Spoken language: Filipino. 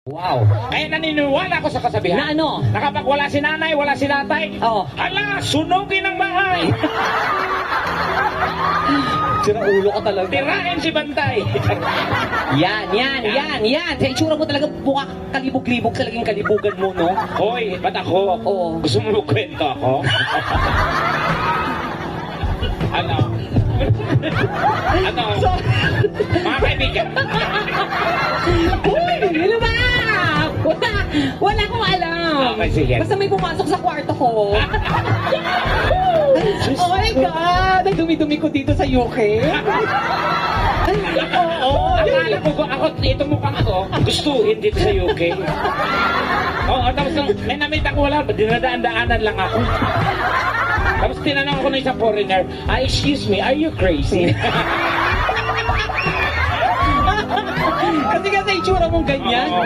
Wow. Kaya naniniwala ako sa kasabihan. Na ano? Na kapag wala si nanay, wala si tatay, Oo. ala, sunugin ang bahay. Sira ulo ka talaga. Tirahin si Bantay. Yan. Sa itsura mo talaga buka kalibog-libog sa laging kalibugan mo, no? Hoy, ba't ako? Oo. Gusto mo kwento ako? Ano? Ano? Mga kaibigan. Uy, ano ba? Wala akong alam. Okay, sige. Basta may pumasok sa kwarto ko. Oh my God! Ang dumi-dumi ko dito sa UK. Oo, akala ko ako, ito mukhang ko, gustuhin dito sa UK. Oo, tapos nung may namit ako, wala, dinadaan-daanan lang ako. Tapos tinanong ako ng isang foreigner, excuse me, are you crazy? Kasi nga sa itsura mong ganyan. Oo.